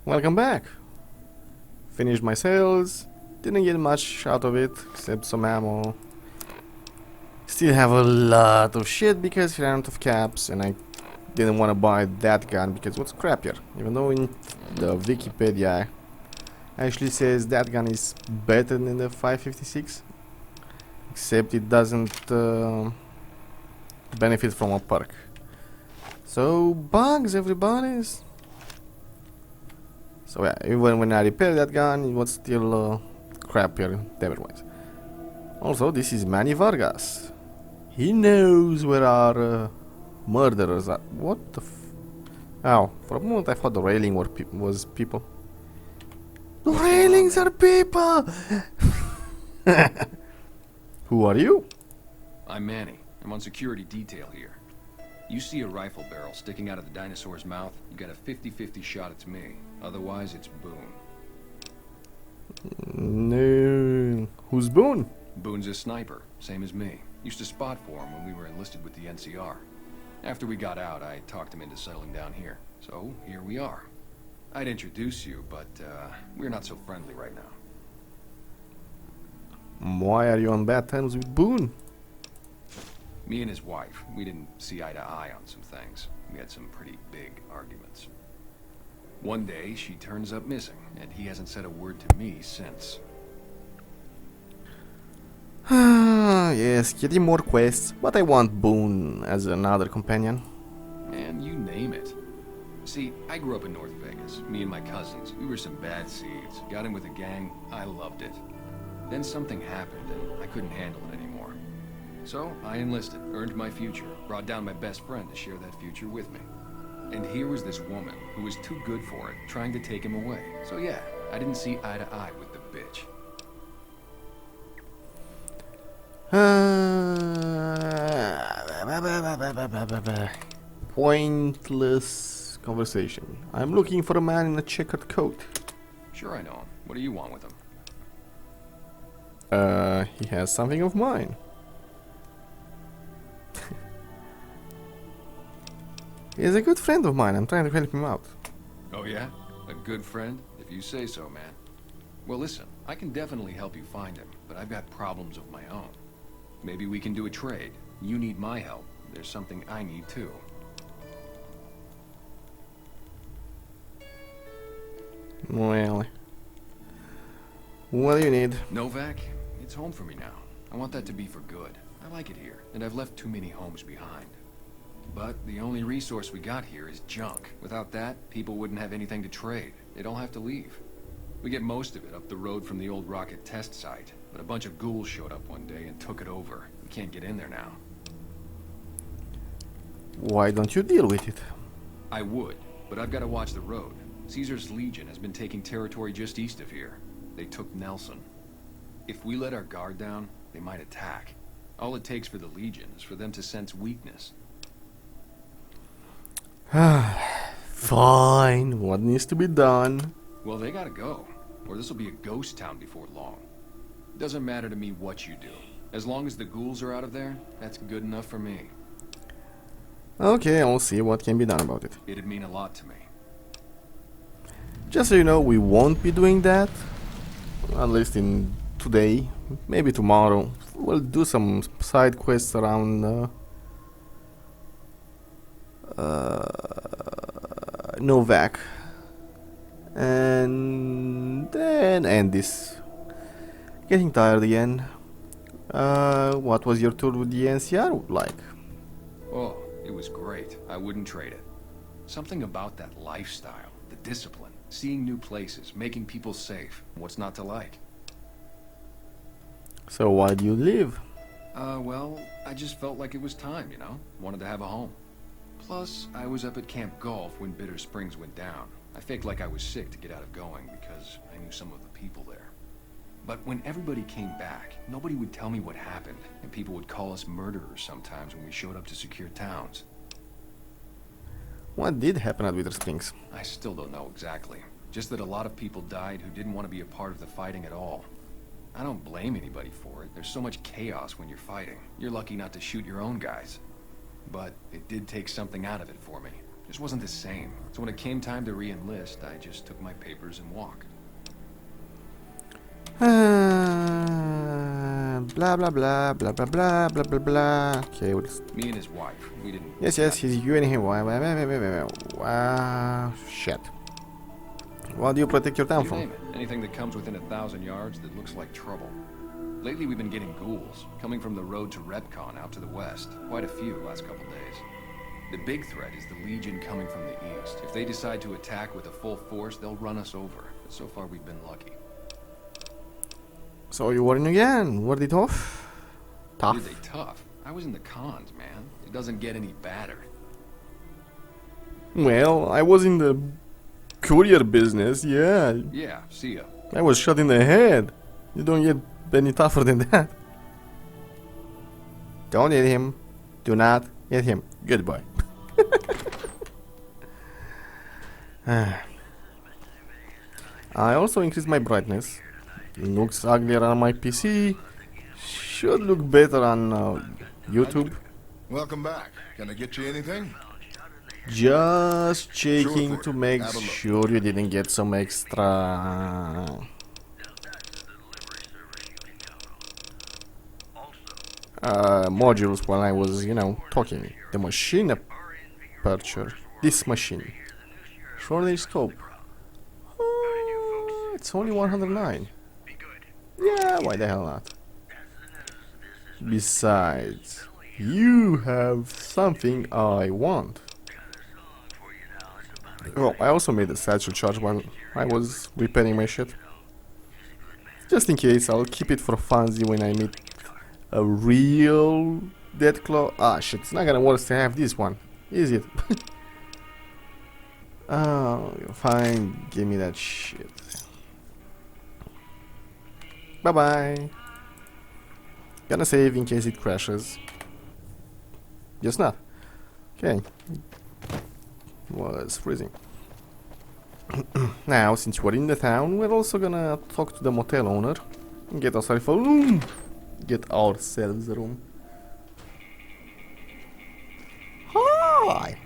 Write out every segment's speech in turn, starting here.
Welcome back. Finished my sales. Didn't get much out of it except some ammo. Still have a lot of shit because I ran out of caps and I didn't want to buy that gun because it's crappier. Even though in the Wikipedia actually says that gun is better than the 5.56, except it doesn't benefit from a perk. So bugs, everybody. So yeah, even when I repaired that gun, it was still crappier damage-wise. Also, this is Manny Vargas. He knows where our murderers are. What the Oh, for a moment I thought the railing was people. The railings are people! Who are you? I'm Manny. I'm on security detail here. You see a rifle barrel sticking out of the dinosaur's mouth, you got a 50-50 shot it's me. Otherwise, it's Boone. No. Who's Boone? Boone's a sniper, same as me. Used to spot for him when we were enlisted with the NCR. After we got out, I talked him into settling down here. So, here we are. I'd introduce you, but we're not so friendly right now. Why are you on bad terms with Boone? Me and his wife, we didn't see eye to eye on some things. We had some pretty big arguments. One day, she turns up missing, and he hasn't said a word to me since. Yes, getting more quests, but I want Boone as another companion. And you name it. See, I grew up in North Vegas. Me and my cousins, we were some bad seeds. Got in with a gang, I loved it. Then something happened, and I couldn't handle it anymore. So, I enlisted, earned my future, brought down my best friend to share that future with me. And here was this woman, who was too good for it, trying to take him away. So yeah, I didn't see eye to eye with the bitch. Pointless conversation. I'm looking for a man in a checkered coat. Sure I know him. What do you want with him? He has something of mine. He's a good friend of mine. I'm trying to help him out. Oh yeah? A good friend? If you say so, man. Well listen, I can definitely help you find him, but I've got problems of my own. Maybe we can do a trade. You need my help. There's something I need too. Well, what do you need? NOVAC? It's home for me now. I want that to be for good. I like it here, and I've left too many homes behind. But the only resource we got here is junk. Without that, people wouldn't have anything to trade. They'd all have to leave. We get most of it up the road from the old rocket test site, but a bunch of ghouls showed up one day and took it over. We can't get in there now. Why don't you deal with it? I would, but I've got to watch the road. Caesar's Legion has been taking territory just east of here. They took Nelson. If we let our guard down, they might attack. All it takes for the Legion is for them to sense weakness. Fine. What needs to be done? Well, they gotta go, or this will be a ghost town before long. Doesn't matter to me what you do. As long as the ghouls are out of there, that's good enough for me. Okay, I'll see what can be done about it. It'd mean a lot to me. Just so you know, we won't be doing that. At least in today. Maybe tomorrow. We'll do some side quests around NOVAC. And then end this. Getting tired again. What was your tour with the NCR like? Oh, it was great. I wouldn't trade it. Something about that lifestyle, the discipline, seeing new places, making people safe. What's not to like? So why do you leave? Well, I just felt like it was time, you know? Wanted to have a home. Plus, I was up at Camp Golf when Bitter Springs went down. I faked like I was sick to get out of going because I knew some of the people there. But when everybody came back, nobody would tell me what happened, and people would call us murderers sometimes when we showed up to secure towns. What did happen at Bitter Springs? I still don't know exactly. Just that a lot of people died who didn't want to be a part of the fighting at all. I don't blame anybody for it. There's so much chaos when you're fighting. You're lucky not to shoot your own guys. But it did take something out of it for me. Just wasn't the same. So when it came time to re-enlist, I just took my papers and walked. Blah blah blah blah blah blah blah blah blah. Okay, Me and his wife, we didn't... yes, he's you and him. Shit. What do you protect your town You from? name it. Anything that comes within 1,000 yards that looks like trouble. Lately we've been getting ghouls, coming from the road to Repcon out to the west. Quite a few last couple days. The big threat is the Legion coming from the east. If they decide to attack with a full force, they'll run us over. But so far we've been lucky. So you were in again. Were they tough? Dude, they tough. I was in the cons, man. It doesn't get any badder. Well, I was in the courier business, yeah. Yeah, see ya. I was shot in the head. You don't get any tougher than that. Don't hit him. Do not hit him. Good boy. I also increased my brightness. Looks uglier on my PC. Should look better on YouTube. Welcome back. Can I get you anything? Just checking Sure to thing. make Have a look. sure you didn't get some extra modules while I was, you know, talking. The machine aperture. This machine. Short-range scope. It's only 109. Yeah, why the hell not? Besides, you have something I want. Oh, I also made a satchel charge while I was repairing my shit. Just in case, I'll keep it for funsies when I meet a real Deathclaw. Ah, shit, it's not gonna work to have this one, is it? Oh, fine, give me that shit. Bye bye. Gonna save in case it crashes. Guess not. Okay. Was freezing. Now, since we're in the town, we're also gonna talk to the motel owner and get ourselves a room. Get ourselves a room. Hi.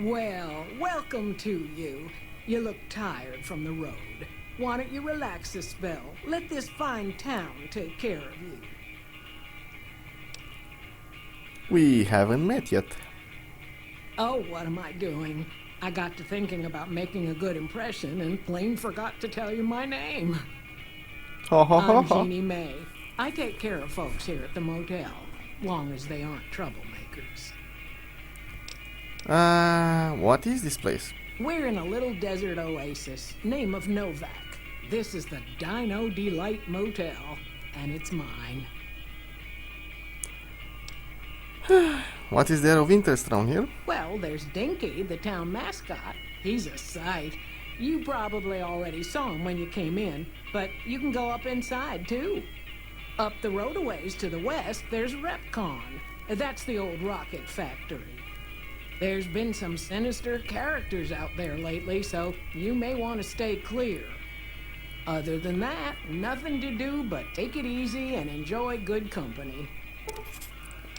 Well, welcome to you. You look tired from the road. Why don't you relax a spell? Let this fine town take care of you. We haven't met yet. Oh, what am I doing? I got to thinking about making a good impression and plain forgot to tell you my name. Ha ha ha I'm ha. Jeannie May. I take care of folks here at the motel, long as they aren't troublemakers. What is this place? We're in a little desert oasis, name of NOVAC. This is the Dino Delight Motel, and it's mine. What is there of interest around here? Well, there's Dinky, the town mascot. He's a sight. You probably already saw him when you came in, but you can go up inside, too. Up the road a ways to the west, there's Repcon. That's the old rocket factory. There's been some sinister characters out there lately, so you may want to stay clear. Other than that, nothing to do but take it easy and enjoy good company.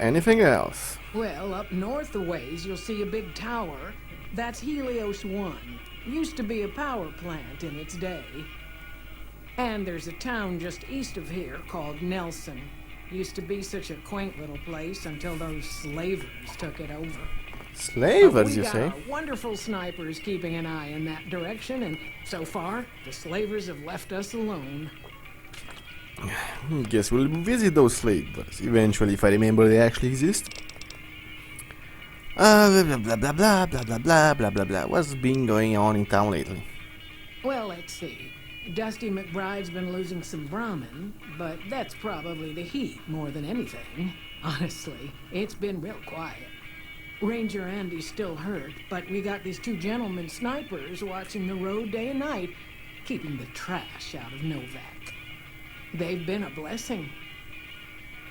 Anything else? Well, up north a ways, you'll see a big tower. That's Helios 1. Used to be a power plant in its day. And there's a town just east of here called Nelson. Used to be such a quaint little place until those slavers took it over. Slavers, you We say? got wonderful snipers keeping an eye in that direction, and so far, the slavers have left us alone. Guess we'll visit those slavers eventually if I remember they actually exist. Blah blah blah blah blah blah blah blah blah blah. What's been going on in town lately? Well, let's see. Dusty McBride's been losing some Brahmin, but that's probably the heat more than anything. Honestly, it's been real quiet. Ranger Andy's still hurt, but we got these two gentlemen snipers watching the road day and night, keeping the trash out of NOVAC. They've been a blessing.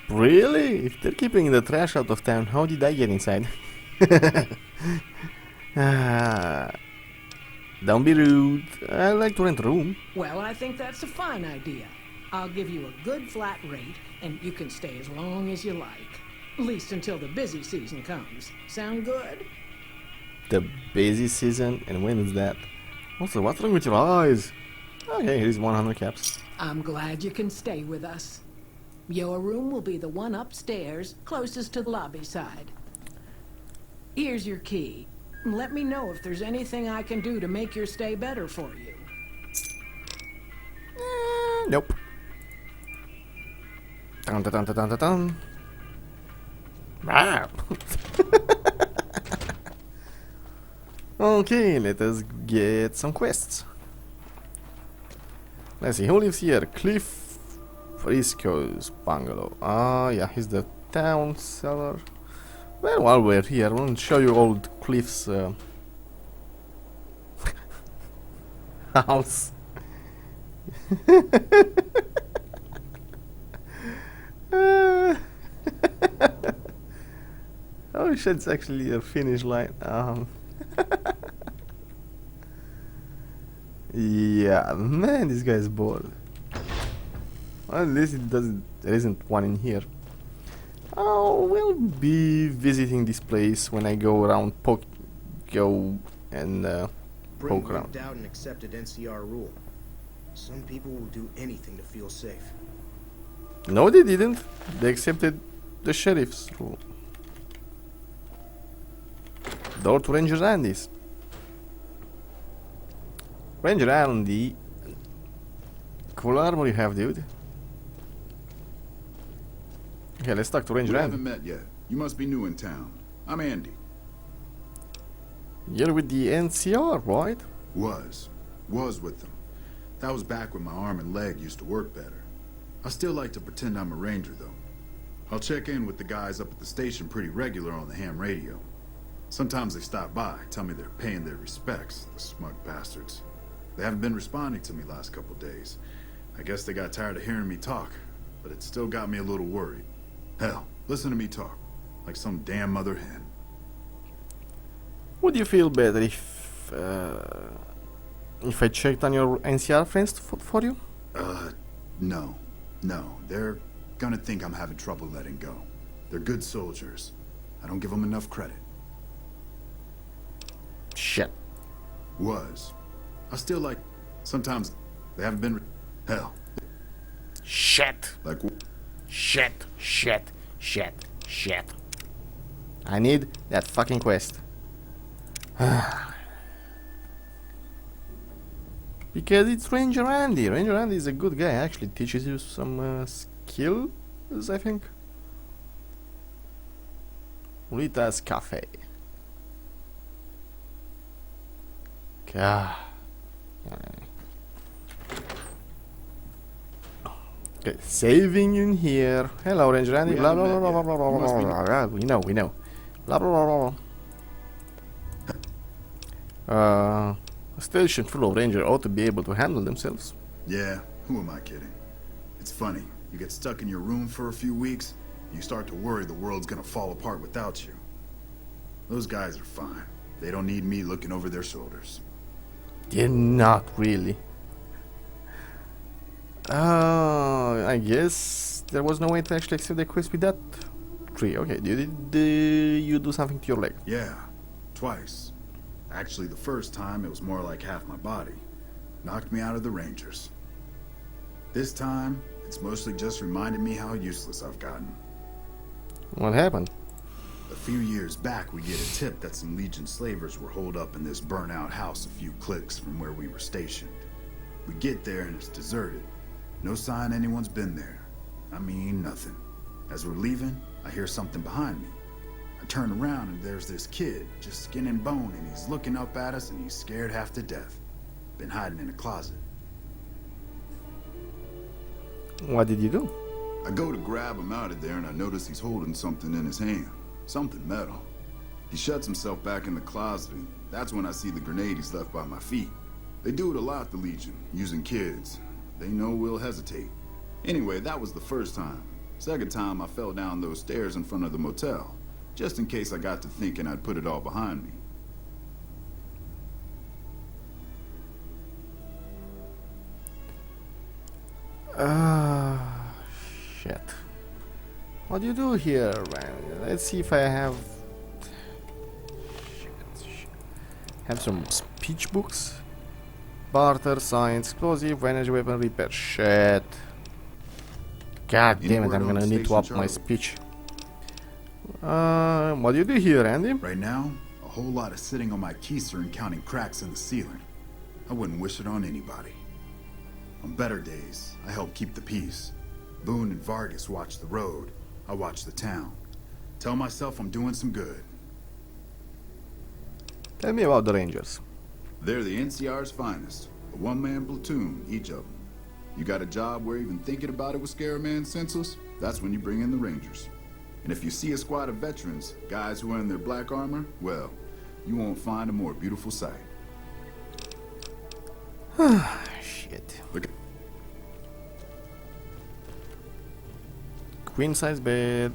Really? If they're keeping the trash out of town, how did I get inside? Don't be rude. I like to rent a room. Well, I think that's a fine idea. I'll give you a good flat rate, and you can stay as long as you like. At least until the busy season comes. Sound good? the busy season, and when is that? Also, what's wrong with your eyes? Okay, here's 100 caps. I'm glad you can stay with us. Your room will be the one upstairs, closest to the lobby side. Here's your key. Let me know if there's anything I can do to make your stay better for you. Nope. Dun dun dun dun dun dun dun. Ah. Okay, let us get some quests. Let's see, who lives here? Cliff Frisco's bungalow. Ah, yeah, he's the town seller. Well, while we're here, I want to show you old Cliff's house. Oh shit, it's actually a finish line. Yeah, man, this guy's bored. Well, at least there isn't one in here. Oh, we'll be visiting this place when I go around and Bring poke around. lived out and accepted NCR rule. Some people will do anything to feel safe. No, they didn't. They accepted the sheriff's rule. Door to Ranger Andy's. Ranger Andy. Cool armor you have, dude. Okay, let's talk to Ranger We Andy. haven't met yet. You must be new in town. I'm Andy. You're with the NCR, right? Was with them. That was back when my arm and leg used to work better. I still like to pretend I'm a ranger, though. I'll check in with the guys up at the station pretty regular on the ham radio. Sometimes they stop by, tell me they're paying their respects, the smug bastards. They haven't been responding to me last couple days. I guess they got tired of hearing me talk, but it still got me a little worried. Hell, listen to me talk, like some damn mother hen. Would you feel better if I checked on your NCR friends for you? No. They're gonna think I'm having trouble letting go. They're good soldiers. I don't give them enough credit. Shit. Was. I still like... Sometimes they haven't been... Hell. Shit. Like... Shit. I need that fucking quest. Because it's Ranger Andy. Ranger Andy is a good guy. Actually teaches you some skills, I think. Rita's Cafe. Okay, saving in here. Hello, Ranger Andy. We Blah blah haven't blah met blah yet. blah You blah must be blah blah. We know. Blah blah blah blah. A station full of Ranger ought to be able to handle themselves. Yeah, who am I kidding? It's funny. You get stuck in your room for a few weeks, and you start to worry the world's gonna fall apart without you. Those guys are fine. They don't need me looking over their shoulders. They're not really. I guess there was no way to actually accept the quest with that tree. Okay, did you do something to your leg? Yeah, twice. Actually, the first time it was more like half my body. Knocked me out of the Rangers. This time, it's mostly just reminded me how useless I've gotten. What happened? A few years back, we get a tip that some Legion slavers were holed up in this burnt-out house a few clicks from where we were stationed. We get there and it's deserted. No sign anyone's been there. I mean, nothing. As we're leaving, I hear something behind me. I turn around and there's this kid, just skin and bone, and he's looking up at us and he's scared half to death. Been hiding in a closet. What did you do? I go to grab him out of there and I notice he's holding something in his hand. Something metal. He shuts himself back in the closet and that's when I see the grenade he's left by my feet. They do it a lot, the Legion, using kids. They know we'll hesitate. Anyway, that was the first time. Second time, I fell down those stairs in front of the motel, just in case I got to thinking I'd put it all behind me. Shit. What do you do here, man? Let's see if I have... Shit. Have some speech books. Barter, science, explosive, energy weapon repair. Shit. God Any damn it, word I'm on gonna need to Station up my Charlie? speech. What do you do here, Andy? Right now, a whole lot of sitting on my keister and counting cracks in the ceiling. I wouldn't wish it on anybody. On better days, I help keep the peace. Boone and Vargas watch the road. I watch the town. Tell myself I'm doing some good. Tell me about the Rangers. They're the NCR's finest. A one-man platoon, each of them. You got a job where even thinking about it would scare a man senseless? That's when you bring in the Rangers. And if you see a squad of veterans, guys who are in their black armor, well, you won't find a more beautiful sight. Shit. Look at Queen size bed.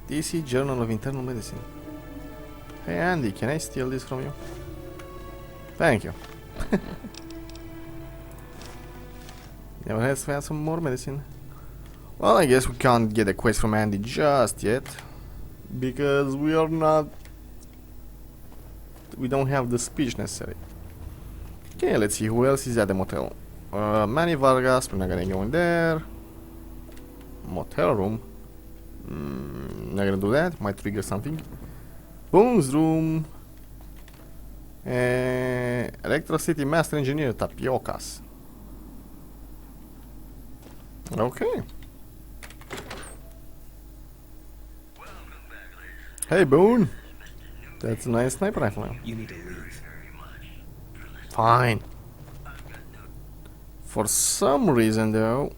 DC Journal of Internal Medicine. Hey Andy, can I steal this from you? Thank you. Never has to have some more medicine. Well, I guess we can't get a quest from Andy just yet. Because we don't have the speech necessary. Okay, let's see who else is at the motel. Manny Vargas, we're not gonna go in there. Motel room. Not gonna do that, might trigger something. Boone's room. Electricity Master Engineer Tapiocas. Okay. Hey Boone. That's a nice sniper rifle. You need to leave. Fine. For some reason though,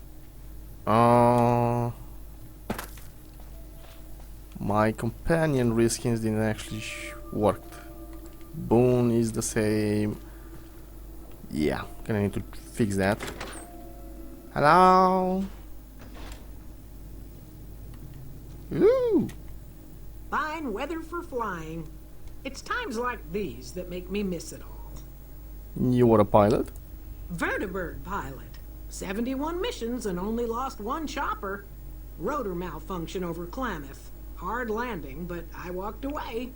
my companion reskins didn't actually work. Boone is the same. Yeah, gonna need to fix that. Hello. Ooh. Fine weather for flying. It's times like these that make me miss it all. You were a pilot? Vertibird pilot. 71 missions and only lost one chopper. Rotor malfunction over Klamath. Hard landing, but I walked away.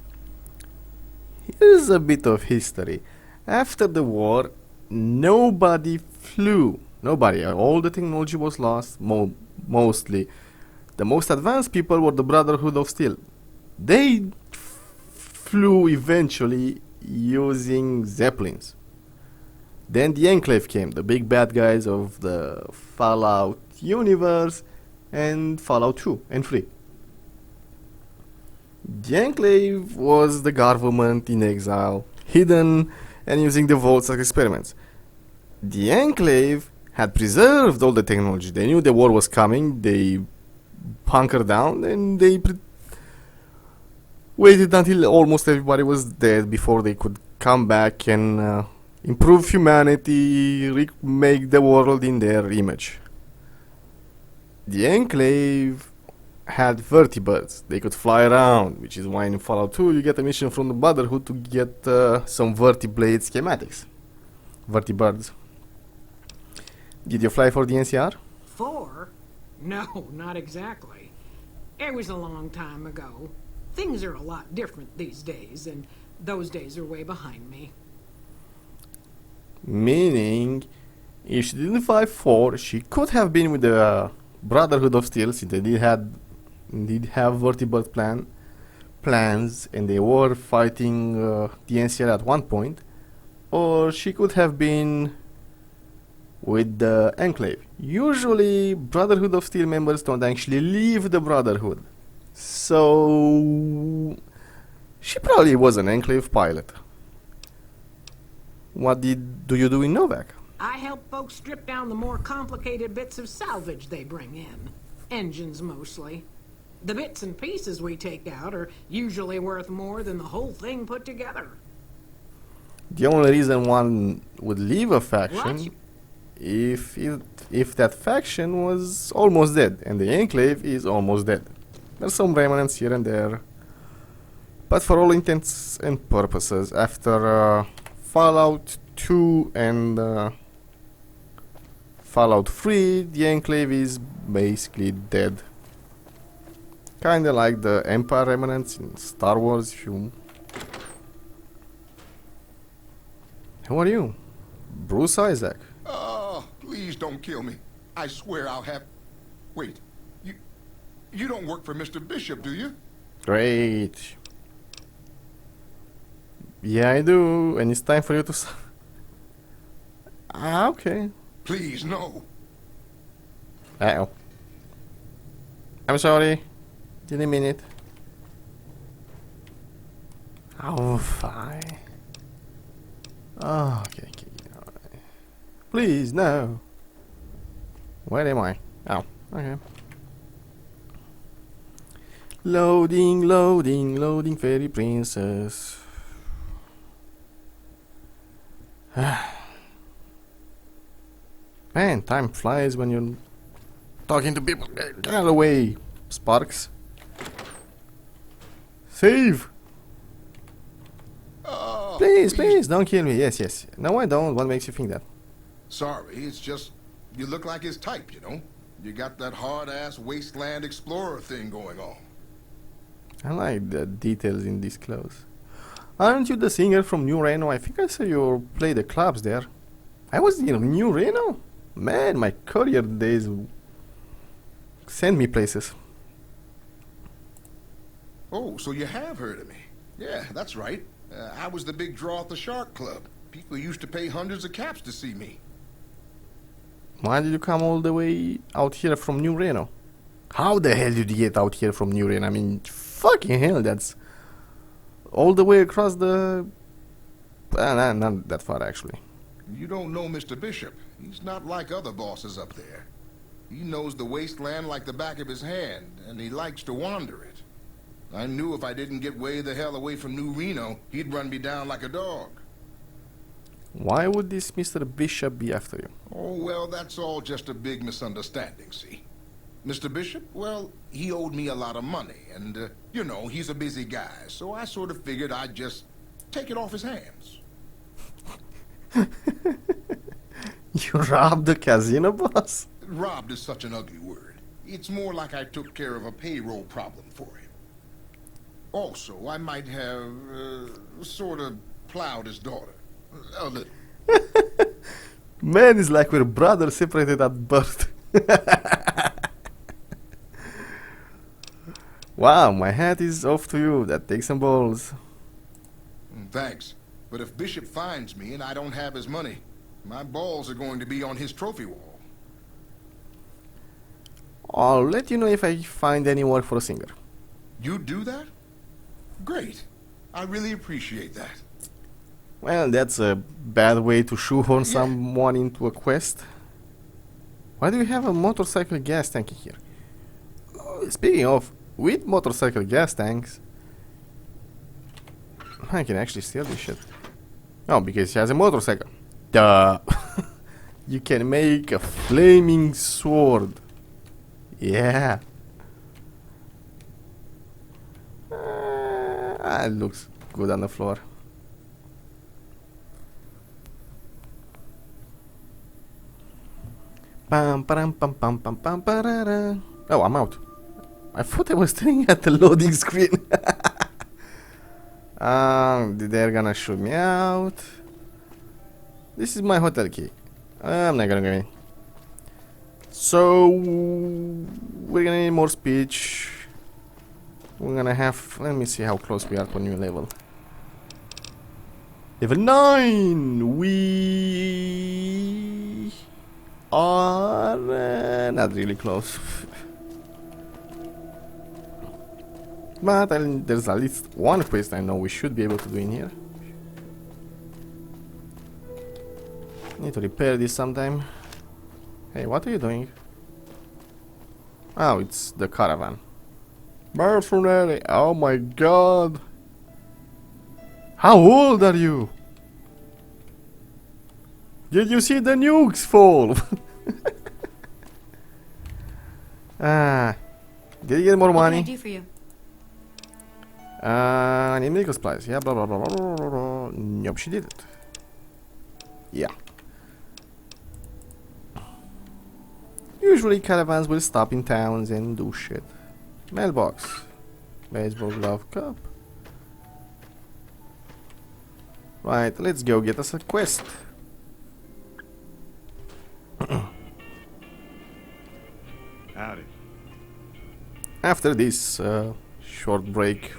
Here's a bit of history. After the war, nobody flew. Nobody. All the technology was lost, mostly. The most advanced people were the Brotherhood of Steel. They flew eventually using Zeppelins. Then the Enclave came, the big bad guys of the Fallout universe and Fallout 2 and 3. The Enclave was the government in exile, hidden and using the vaults as experiments. The Enclave had preserved all the technology. They knew the war was coming, they hunkered down and they waited until almost everybody was dead before they could come back and improve humanity, make the world in their image. The Enclave had vertibirds. They could fly around, which is why in Fallout 2 you get a mission from the Brotherhood to get some vertiblade schematics. Vertibirds. Did you fly for the NCR? 4? No, not exactly. It was a long time ago. Things are a lot different these days, and those days are way behind me. Meaning, if she didn't fly 4, she could have been with the Brotherhood of Steel, since they did have vertibird plans, and they were fighting the NCR at one point, or she could have been with the Enclave. Usually, Brotherhood of Steel members don't actually leave the Brotherhood, so she probably was an Enclave pilot. What do you do in NOVAC? I help folks strip down the more complicated bits of salvage they bring in. Engines mostly. The bits and pieces we take out are usually worth more than the whole thing put together. The only reason one would leave a What? faction if that faction was almost dead, and the Enclave is almost dead. There's some remnants here and there, but for all intents and purposes, after Fallout 2 and Fallout 3, the Enclave is basically dead. Kinda like the Empire remnants in Star Wars, if you Who are you? Bruce Isaac. Oh, please don't kill me. I swear I'll have... Wait, you don't work for Mr. Bishop, do you? Great. Yeah, I do. And it's time for you to... Ah, okay. Please, no. Uh-oh. I'm sorry. Didn't mean it. Oh, fine. Oh, okay. Alright. Please, no. Where am I? Oh, okay. Loading, fairy princess. Man, time flies when you're talking to people. Get out of the way, Sparks. Save! Oh, Please, don't kill me. Yes. No, I don't. What makes you think that? Sorry, it's just... You look like his type, you know? You got that hard-ass wasteland explorer thing going on. I like the details in these clothes. Aren't you the singer from New Reno? I think I saw you play the clubs there. I was in New Reno? Man, my career days send me places. Oh, so you have heard of me. Yeah, that's right. I was the big draw at the Shark Club. People used to pay hundreds of caps to see me. Why did you come all the way out here from New Reno? How the hell did you get out here from New Reno? I mean, fucking hell, that's all the way across the... not that far, actually. You don't know Mr. Bishop. He's not like other bosses up there. He knows the wasteland like the back of his hand, and he likes to wander it. I knew if I didn't get way the hell away from New Reno, he'd run me down like a dog. Why would this Mr. Bishop be after you? Oh, well, that's all just a big misunderstanding, see? Mr. Bishop, well, he owed me a lot of money, and, you know, he's a busy guy, so I sort of figured I'd just take it off his hands. You robbed the casino boss? Robbed is such an ugly word. It's more like I took care of a payroll problem for him. Also, I might have, sort of plowed his daughter. A little. Man, it's like we're brothers separated at birth. Wow, my hat is off to you. That takes some balls. Thanks. But if Bishop finds me and I don't have his money, my balls are going to be on his trophy wall. I'll let you know if I find any work for a singer. You do that? Great. I really appreciate that. Well, that's a bad way to shoehorn someone into a quest. Why do you have a motorcycle gas tank in here? Speaking of, with motorcycle gas tanks, I can actually steal this shit. Oh, because he has a motorcycle. Duh. You can make a flaming sword. Yeah. It looks good on the floor. Pam pam pam pam pam pam parara. Oh, I'm out. I thought I was staring at the loading screen. They're gonna shoot me out. This is my hotel key. I'm not gonna go in. So we're gonna need more speech. We're gonna have. Let me see how close we are to a new level. Level 9. We are not really close. But there's at least one quest I know we should be able to do in here. Need to repair this sometime. Hey, what are you doing? Oh, it's the caravan. Mercenary! Oh my god! How old are you? Did you see the nukes fall? Did you get more money? What can I do for you? I need medical supplies. Yeah, blah blah blah blah blah blah. Nope, she didn't. Yeah. Usually caravans will stop in towns and do shit. Mailbox. Baseball glove cup. Right, let's go get us a quest. Howdy. After this short break.